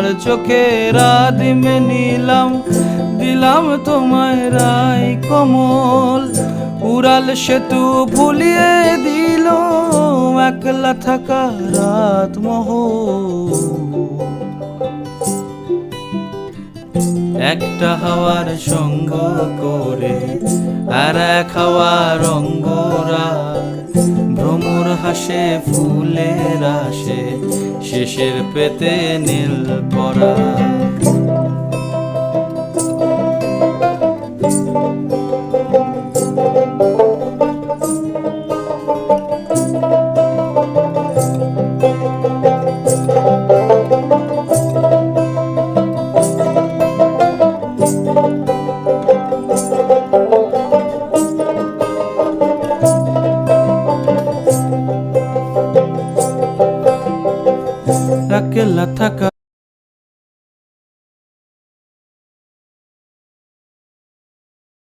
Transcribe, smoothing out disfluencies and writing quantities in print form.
হাওয়ার চোখে রাদিমে নিলাম, দিলাম তোমায় রাই কমল। উড়াল সেতু ভুলিয়ে দিল একলা থাকা রাত মহল। একটা হাওয়ার সঙ্গ করে আর এক হাওয়ার অঙ্গরা, ভ্রমর হাসে ফুলের আসে শেষের পেতে নীল পরা।